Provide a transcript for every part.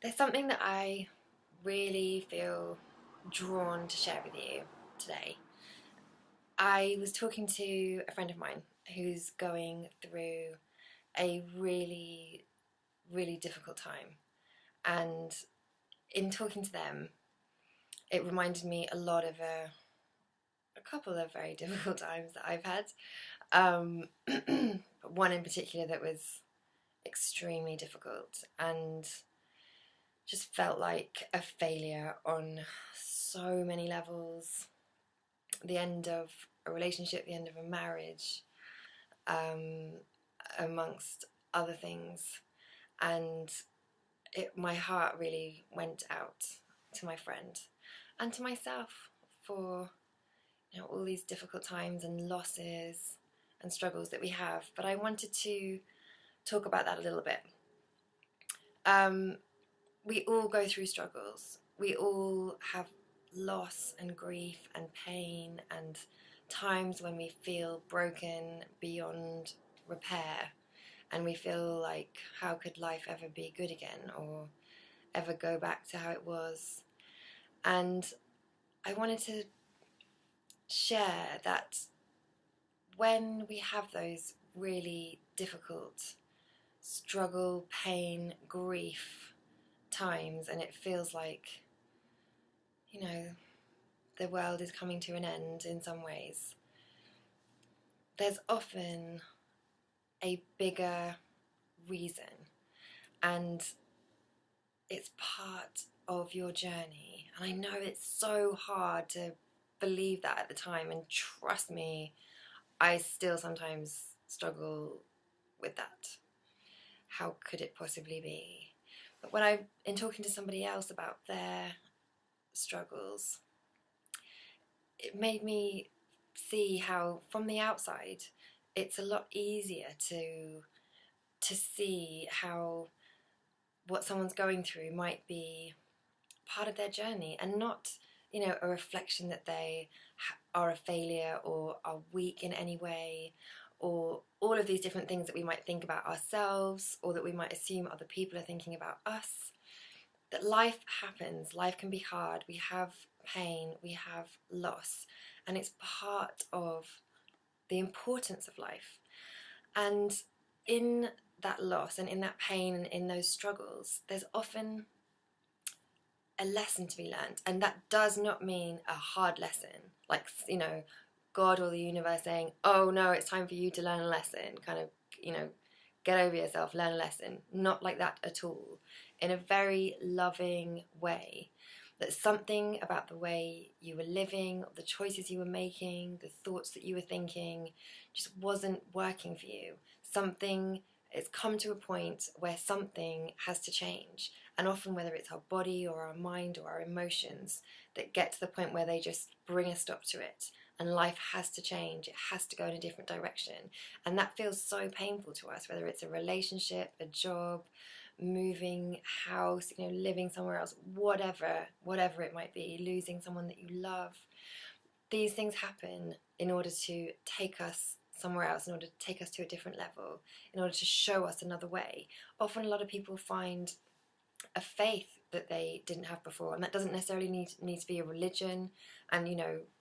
There's something that I really feel drawn to share with you today. I was talking to a friend of mine who's going through a really, really difficult time. And in talking to them, it reminded me a lot of a couple of very difficult times that I've had. Um, One in particular that was extremely difficult and just felt like a failure on so many levels. The end of a relationship, the end of a marriage, um, amongst other things. And my heart really went out to my friend and to myself for all these difficult times and losses and struggles that we have. But I wanted to talk about that a little bit. Um, we all go through struggles. We all have loss and grief and pain and times when we feel broken beyond repair and we feel like, how could life ever be good again or ever go back to how it was? And I wanted to share that when we have those really difficult struggle, pain, grief times, and it feels like, the world is coming to an end in some ways, there's often a bigger reason, and it's part of your journey. And I know it's so hard to believe that at the time, and trust me, I still sometimes struggle with that. How could it possibly be? But in talking to somebody else about their struggles, it made me see how from the outside it's a lot easier to see how what someone's going through might be part of their journey and not a reflection that they are a failure or are weak in any way, or all of these different things that we might think about ourselves or that we might assume other people are thinking about us. That life happens, life can be hard, we have pain, we have loss, and it's part of the importance of life. And in that loss and in that pain and in those struggles, there's often a lesson to be learned. And that does not mean a hard lesson, like, God or the universe saying, oh no, it's time for you to learn a lesson, kind of, get over yourself, learn a lesson. Not like that at all. In a very loving way. That something about the way you were living, the choices you were making, the thoughts that you were thinking just wasn't working for you. It's come to a point where something has to change. And often whether it's our body or our mind or our emotions that get to the point where they just bring a stop to it. And life has to change, it has to go in a different direction. And that feels so painful to us, whether it's a relationship, a job, moving house, living somewhere else, whatever it might be, losing someone that you love. These things happen in order to take us somewhere else, in order to take us to a different level, in order to show us another way. Often a lot of people find a faith that they didn't have before, and that doesn't necessarily need to be a religion. And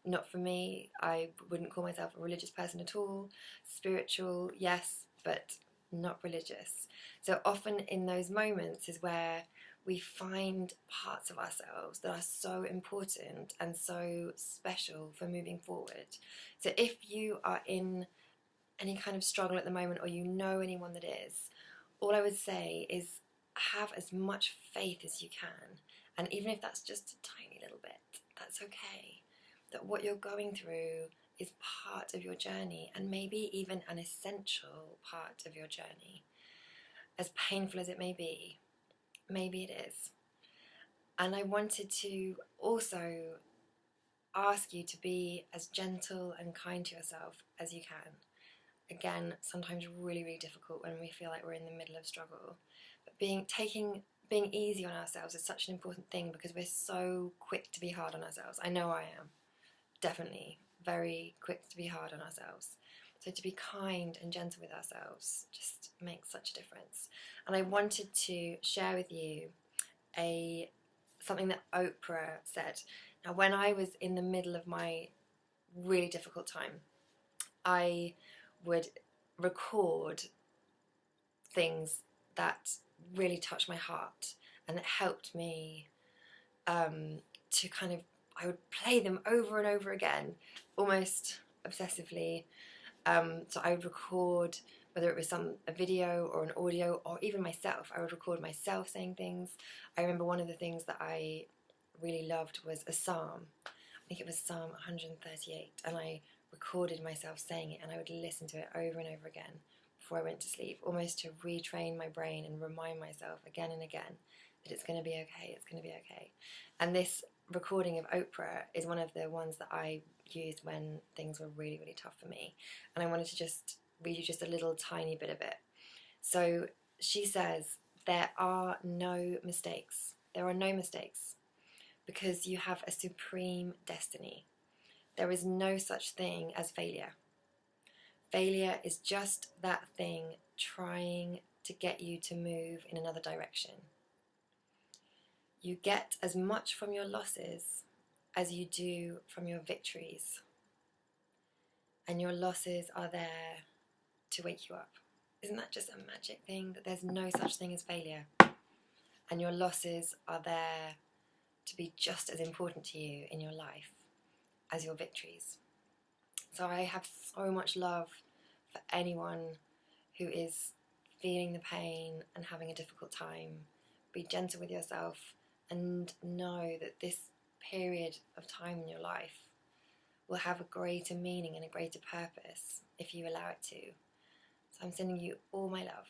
not for me, I wouldn't call myself a religious person at all. Spiritual, yes, but not religious. So often in those moments is where we find parts of ourselves that are so important and so special for moving forward. So if you are in any kind of struggle at the moment, or you know anyone that is, all I would say is have as much faith as you can. And even if that's just a tiny little bit, that's okay. That what you're going through is part of your journey, and maybe even an essential part of your journey. As painful as it may be, maybe it is. And I wanted to also ask you to be as gentle and kind to yourself as you can. Again, sometimes really, really difficult when we feel like we're in the middle of struggle. But being easy on ourselves is such an important thing, because we're so quick to be hard on ourselves. I know I am. Definitely very quick to be hard on ourselves. So to be kind and gentle with ourselves just makes such a difference. And I wanted to share with you something that Oprah said. Now, when I was in the middle of my really difficult time, I would record things that really touched my heart and that helped me to kind of, I would play them over and over again, almost obsessively. So I would record, whether it was a video or an audio or even myself, I would record myself saying things. I remember one of the things that I really loved was a psalm. I think it was Psalm 138, and I recorded myself saying it, and I would listen to it over and over again before I went to sleep, almost to retrain my brain and remind myself again and again that it's going to be okay, it's going to be okay. And this recording of Oprah is one of the ones that I used when things were really, really tough for me. And I wanted to just read you just a little tiny bit of it. So she says, there are no mistakes. There are no mistakes because you have a supreme destiny. There is no such thing as failure. Failure is just that thing trying to get you to move in another direction. You get as much from your losses as you do from your victories. And your losses are there to wake you up. Isn't that just a magic thing, that there's no such thing as failure? And your losses are there to be just as important to you in your life as your victories. So I have so much love for anyone who is feeling the pain and having a difficult time. Be gentle with yourself and know that this period of time in your life will have a greater meaning and a greater purpose if you allow it to. So I'm sending you all my love.